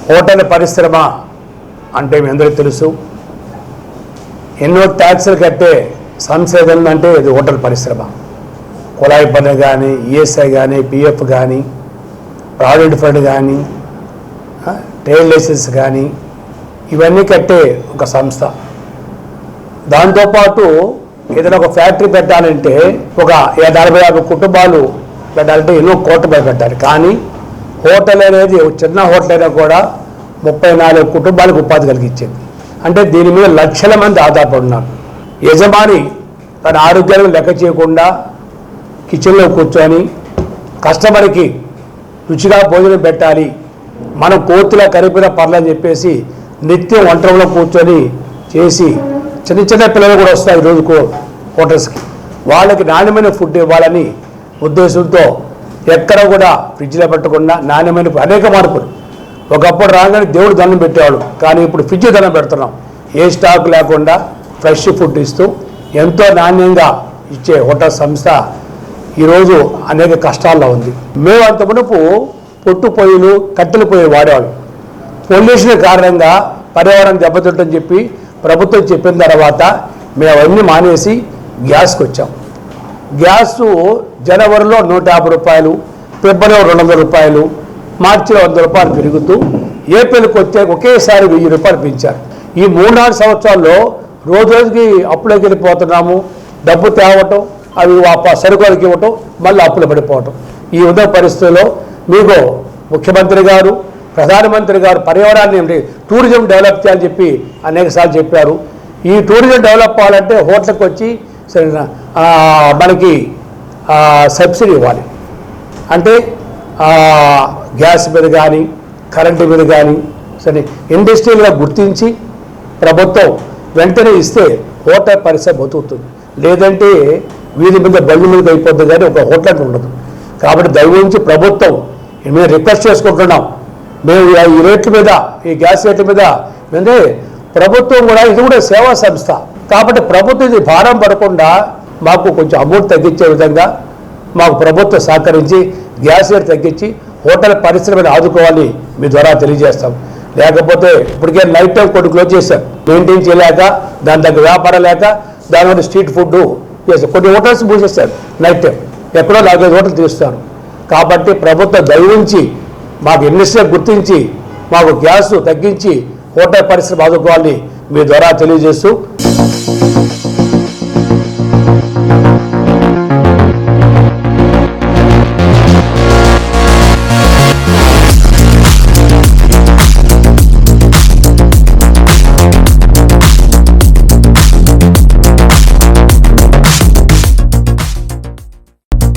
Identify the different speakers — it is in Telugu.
Speaker 1: హోటల్ పరిశ్రమ అంటే మీ అందరికీ తెలుసు. ఎన్నో ట్యాక్సులు కట్టే సంస్థ ఏదంటే ఇది హోటల్ పరిశ్రమ. కుళాయి పన్ను కానీ, ఈఎస్ఐ కానీ, పిఎఫ్ కానీ, ప్రావిడెంట్ ఫండ్ కానీ, ట్రేడ్ లైసెన్స్ కానీ ఇవన్నీ కట్టే ఒక సంస్థ. దాంతోపాటు ఏదైనా ఒక ఫ్యాక్టరీ పెట్టాలంటే ఒక 40-50 కుటుంబాలు పెట్టాలంటే ఎన్నో కోట్ల పెట్టాలి. కానీ హోటల్ అనేది చిన్న హోటల్ అయినా కూడా 34 కుటుంబాలకు ఉపాధి కలిగించింది. అంటే దీని మీద లక్షల మంది ఆధారపడున్నారు. యజమాని తన ఆరోగ్యాన్ని లెక్క చేయకుండా కిచెన్లో కూర్చొని కస్టమర్కి రుచిగా భోజనం పెట్టాలి, మనం కోతిలా కరిపిన పర్లని చెప్పేసి నిత్యం వంటలో కూర్చొని చేసి చిన్న చిన్న పిల్లలు కూడా వస్తారు ఈరోజు హోటల్స్కి. వాళ్ళకి నాణ్యమైన ఫుడ్ ఇవ్వాలని ఉద్దేశంతో ఎక్కడ కూడా ఫ్రిడ్జ్లో పెట్టకుండా నాణ్యమైన అనేక మార్పులు. ఒకప్పుడు రాగానే దేవుడు దండం పెట్టేవాడు, కానీ ఇప్పుడు ఫ్రిడ్జ్ దండం పెడుతున్నాం. ఏ స్టాక్ లేకుండా ఫ్రెష్ ఫుడ్ ఇస్తూ ఎంతో నాణ్యంగా ఇచ్చే హోటల్ సంస్థ ఈరోజు అనేక కష్టాల్లో ఉంది. మేము అంత మునుపు పొట్టు పొయ్యిలు, కట్టెల పొయ్యి వాడేవాళ్ళు. పొల్యూషన్ కారణంగా పర్యావరణం దెబ్బతింటని చెప్పి ప్రభుత్వం చెప్పిన తర్వాత మేము అవన్నీ మానేసి గ్యాస్కి వచ్చాం. గ్యాసు జనవరిలో 150 రూపాయలు, ఫిబ్రవరిలో 200 రూపాయలు, మార్చిలో 100 రూపాయలు పెరుగుతూ ఏప్రిల్కి వచ్చే ఒకేసారి 1000 రూపాయలు పెంచారు. ఈ 3-4 సంవత్సరాల్లో రోజుకి అప్పులోకి వెళ్ళిపోతున్నాము. డబ్బు తేవటం, అవి సరుకులకి ఇవ్వటం, మళ్ళీ అప్పులు పడిపోవటం. ఈ ఉదయ పరిస్థితుల్లో మీకు ముఖ్యమంత్రి గారు, ప్రధానమంత్రి గారు పర్యావరణాన్ని టూరిజం డెవలప్ చేయాలని చెప్పి అనేకసార్లు చెప్పారు. ఈ టూరిజం డెవలప్ అవ్వాలంటే హోటల్కి వచ్చి మనకి సబ్సిడీ ఇవ్వాలి. అంటే గ్యాస్ మీద కానీ, కరెంటు మీద కానీ సరే ఇండస్ట్రియల్గా గుర్తించి ప్రభుత్వం వెంటనే ఇస్తే హోటల్ పరిశ్రమ బతుకుతుంది. లేదంటే వీధి మీద బళ్ళు మీద అయిపోద్ది కానీ ఒక హోటల్ ఉండదు. కాబట్టి దయవుంచి ప్రభుత్వం మేము రిక్వెస్ట్ చేసుకుంటున్నాం. మేము ఈ రేట్ల మీద, ఈ గ్యాస్ రేట్ల మీద అంటే ప్రభుత్వం కూడా ఇది కూడా సేవా సంస్థ కాబట్టి ప్రభుత్వం ఇది భారం పడకుండా మాకు కొంచెం అమౌంట్ తగ్గించే విధంగా మాకు ప్రభుత్వం సహకరించి గ్యాస్ రేట్ తగ్గించి హోటల్ పరిశ్రమను ఆదుకోవాలి మీ ద్వారా తెలియజేస్తాం. లేకపోతే ఇప్పటికే నైట్ టైం కొన్ని క్లోజ్ చేశారు, మెయింటైన్ చేయలేక, దాని దగ్గర వ్యాపారం లేక, దానివల్ల స్ట్రీట్ ఫుడ్ చేశారు. కొన్ని హోటల్స్ మూసేస్తారు నైట్ టైం, ఎక్కడో 4-5 హోటల్ తీస్తారు. కాబట్టి ప్రభుత్వం దయవుంచి మాకు ఇండస్ట్రీ గుర్తించి మాకు గ్యాస్ తగ్గించి హోటల్ పరిశ్రమ ఆదుకోవాలని మీ ద్వారా తెలియజేస్తూ